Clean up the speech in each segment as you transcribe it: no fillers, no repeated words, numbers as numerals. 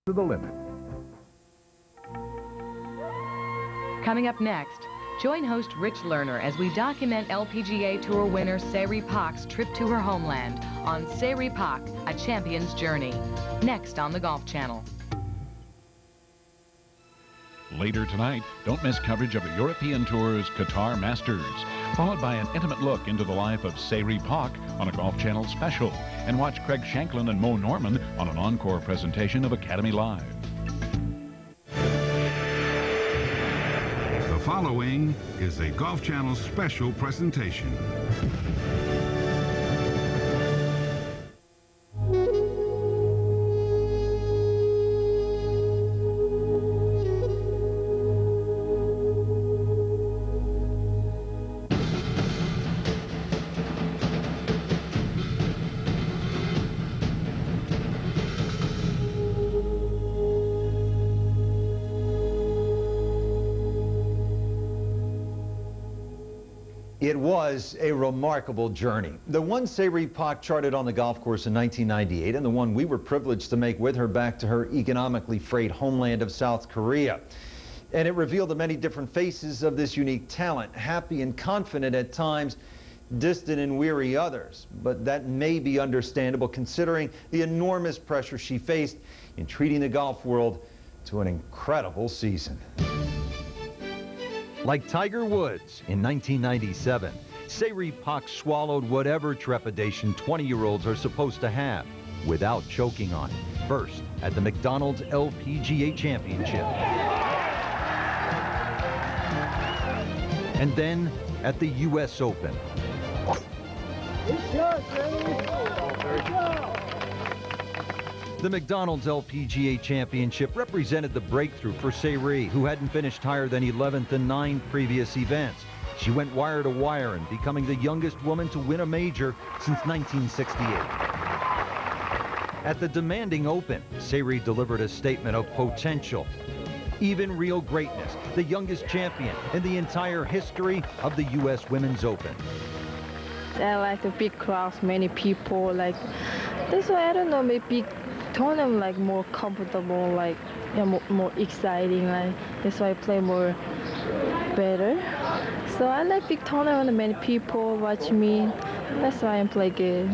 to the limit. Coming up next, join host Rich Lerner as we document LPGA Tour winner Ri Pak's trip to her homeland on Ri Pak, A Champion's Journey. Next on the Golf Channel. Later tonight, don't miss coverage of the European Tour's Qatar Masters, followed by an intimate look into the life of Ri Pak on a Golf Channel special, and watch Craig Shanklin and Mo Norman on an encore presentation of Academy Live. The following is a Golf Channel special presentation. It was a remarkable journey. The one Ri Pak charted on the golf course in 1998 and the one we were privileged to make with her back to her economically frayed homeland of South Korea. And it revealed the many different faces of this unique talent, happy and confident at times, distant and weary others. But that may be understandable considering the enormous pressure she faced in treating the golf world to an incredible season. Like Tiger Woods in 1997, Ri Pak swallowed whatever trepidation 20-year-olds are supposed to have without choking on it. First, at the McDonald's LPGA Championship. And then at the U.S. Open. The McDonald's LPGA Championship represented the breakthrough for Ri, who hadn't finished higher than 11th in 9 previous events. She went wire to wire and becoming the youngest woman to win a major since 1968. At the demanding Open, Ri delivered a statement of potential, even real greatness, the youngest champion in the entire history of the U.S. Women's Open. I like the big crowds, many people, like, that's why, I don't know, maybe tournament like more comfortable, like, yeah, more exciting, like, that's why I play more better. So I like big tournament, many people watch me, that's why I play good.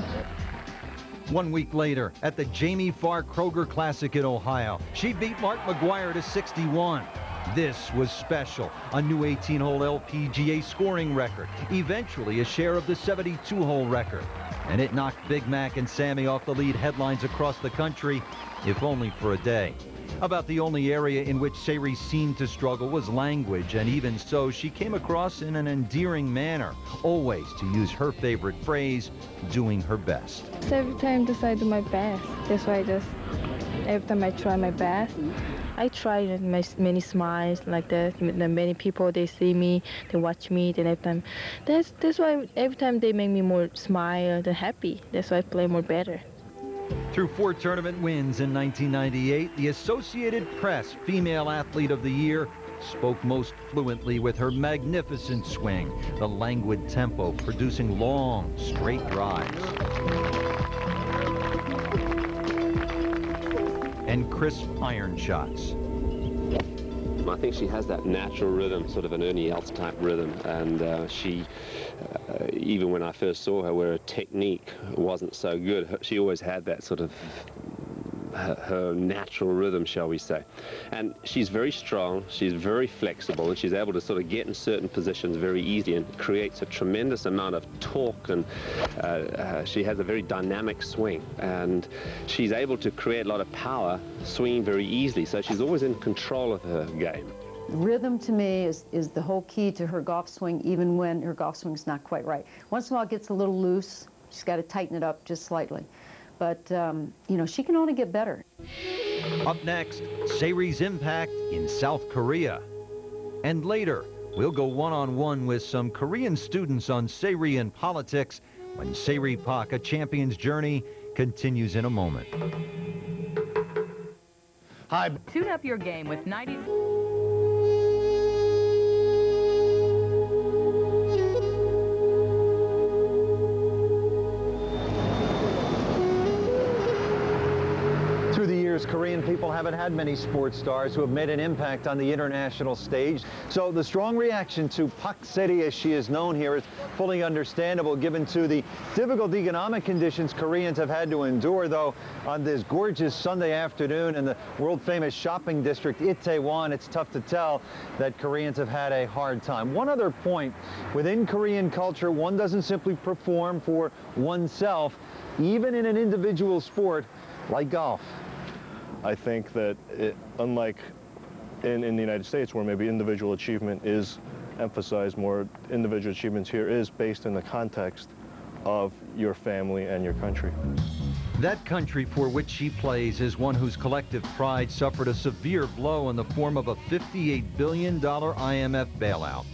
1 week later, at the Jamie Farr Kroger Classic in Ohio, she beat Mark McGuire to 61. This was special, a new 18-hole LPGA scoring record, eventually a share of the 72-hole record. And it knocked Big Mac and Sammy off the lead headlines across the country, if only for a day. About the only area in which Ri seemed to struggle was language, and even so, she came across in an endearing manner, always, to use her favorite phrase, doing her best. So every time I do my best, that's why every time I try my best, I try many smiles like that. Many people, they see me, they watch me, then every time. That's why every time they make me more smile and happy. That's why I play more better. Through 4 tournament wins in 1998, the Associated Press Female Athlete of the Year spoke most fluently with her magnificent swing, the languid tempo producing long, straight drives. And crisp iron shots. I think she has that natural rhythm, sort of an Ernie Els type rhythm, and she, even when I first saw her, where her technique wasn't so good, she always had that sort of her natural rhythm, shall we say. And she's very strong, she's very flexible, and she's able to sort of get in certain positions very easily and creates a tremendous amount of torque, and she has a very dynamic swing, and she's able to create a lot of power swinging very easily, so she's always in control of her game. Rhythm to me is the whole key to her golf swing, even when her golf swing's not quite right. Once in a while it gets a little loose, she's got to tighten it up just slightly. But, you know, she can only get better. Up next, Ri's impact in South Korea. And later, we'll go one-on-one with some Korean students on Ri and politics when Ri Pak, A Champion's Journey, continues in a moment. Hi. Tune up your game with 90... Through the years, Korean Korean people haven't had many sports stars who have made an impact on the international stage. So the strong reaction to Pak Seri, as she is known here, is fully understandable given to the difficult economic conditions Koreans have had to endure, though on this gorgeous Sunday afternoon in the world-famous shopping district Itaewon, it's tough to tell that Koreans have had a hard time. One other point, within Korean culture, one doesn't simply perform for oneself, even in an individual sport like golf. I think that unlike in the United States, where maybe individual achievement is emphasized more, individual achievements here is based in the context of your family and your country. That country for which she plays is one whose collective pride suffered a severe blow in the form of a $58 billion IMF bailout,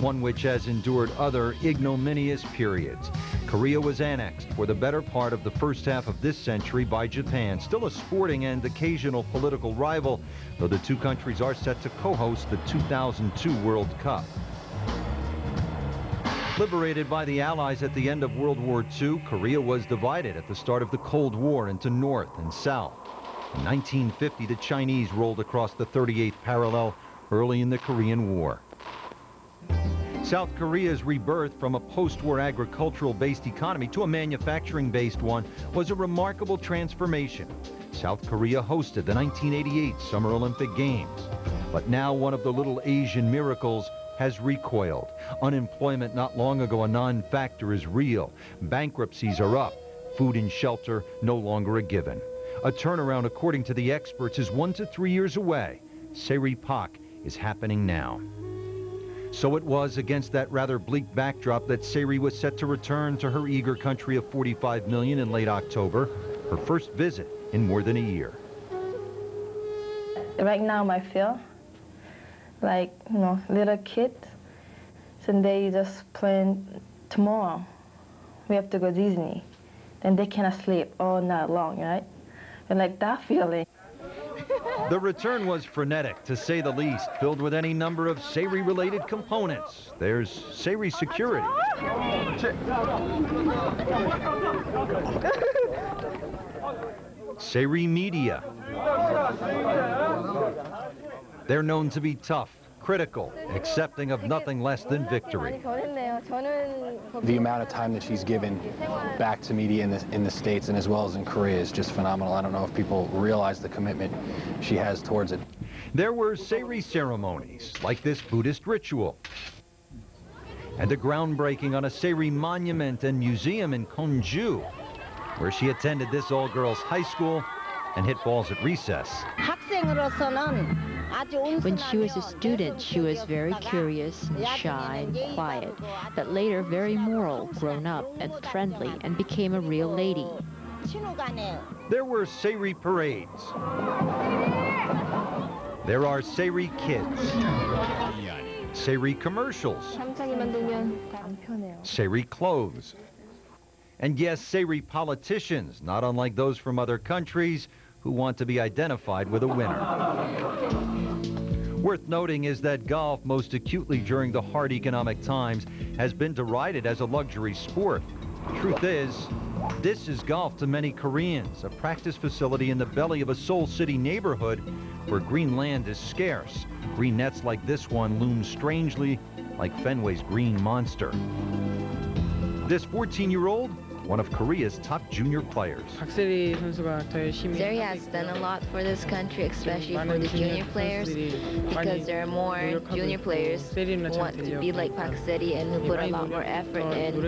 one which has endured other ignominious periods. Korea was annexed for the better part of the first half of this century by Japan, still a sporting and occasional political rival, though the two countries are set to co-host the 2002 World Cup. Liberated by the Allies at the end of World War II, Korea was divided at the start of the Cold War into North and South. In 1950, the Chinese rolled across the 38th parallel early in the Korean War. South Korea's rebirth from a post-war agricultural-based economy to a manufacturing-based one was a remarkable transformation. South Korea hosted the 1988 Summer Olympic Games. But now one of the little Asian miracles has recoiled. Unemployment not long ago a non-factor is real. Bankruptcies are up. Food and shelter no longer a given. A turnaround, according to the experts, is 1 to 3 years away. Ri Pak is happening now. So it was against that rather bleak backdrop that Ri was set to return to her eager country of 45 million in late October, her first visit in more than a year. Right now I feel like, little kid. Sunday just plan tomorrow. We have to go Disney. Then they cannot sleep all night long, right? And like that feeling. The return was frenetic, to say the least, filled with any number of Ri-related components. There's Ri security. Ri media. They're known to be tough, critical, accepting of nothing less than victory. The amount of time that she's given back to media in the States and as well as in Korea is just phenomenal. I don't know if people realize the commitment she has towards it. There were Ri ceremonies, like this Buddhist ritual, and a groundbreaking on a Ri monument and museum in Konju, where she attended this all-girls high school and hit balls at recess. When she was a student, she was very curious and shy and quiet, but later very moral, grown up and friendly, and became a real lady. There were Ri parades. There are Ri kids. Ri commercials. Ri clothes. And yes, Ri politicians, not unlike those from other countries, who want to be identified with a winner. Worth noting is that golf, most acutely during the hard economic times, has been derided as a luxury sport. The truth is, this is golf to many Koreans, a practice facility in the belly of a Seoul City neighborhood where green land is scarce. Green nets like this one loom strangely like Fenway's green monster. This 14-year-old, one of Korea's top junior players. Seri has done a lot for this country, especially for the junior players, because there are more junior players who want to be like Pak Seri and who put a lot more effort in.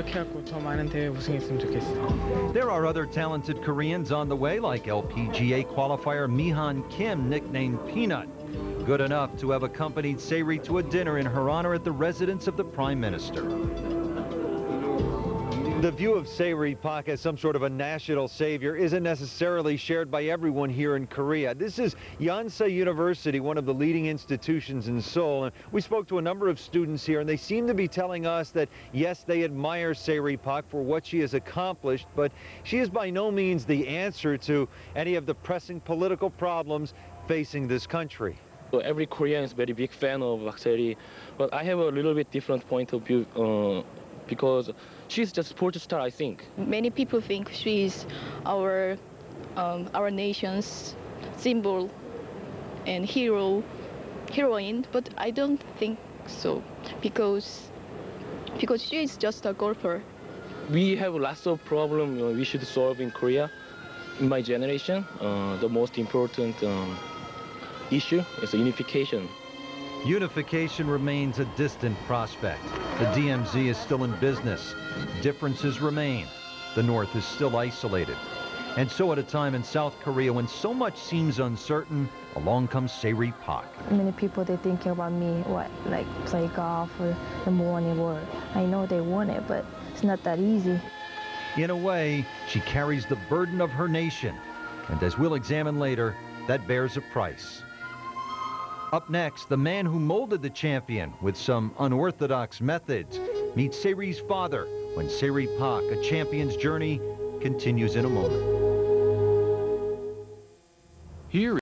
There are other talented Koreans on the way, like LPGA qualifier Mi-han Kim, nicknamed Peanut. Good enough to have accompanied Ri to a dinner in her honor at the residence of the Prime Minister. The view of Ri Pak as some sort of a national savior isn't necessarily shared by everyone here in Korea. This is Yonsei University, one of the leading institutions in Seoul, and we spoke to a number of students here, and they seem to be telling us that, yes, they admire Ri Pak for what she has accomplished, but she is by no means the answer to any of the pressing political problems facing this country. Every Korean is a very big fan of Pak Seri, but I have a little bit different point of view because she's just a sports star, I think. Many people think she's our nation's symbol and heroine, but I don't think so because she is just a golfer. We have lots of problems we should solve in Korea. In my generation, the most important issue is unification. Unification remains a distant prospect. The DMZ is still in business. Differences remain. The North is still isolated. And so at a time in South Korea when so much seems uncertain, along comes Ri Pak. Many people, they thinking about me, like play golf or number one in the world. I know they want it, but it's not that easy. In a way, she carries the burden of her nation. And as we'll examine later, that bears a price. Up next, the man who molded the champion with some unorthodox methods meets Ri's father when Ri Pak, a champion's journey, continues in a moment. Here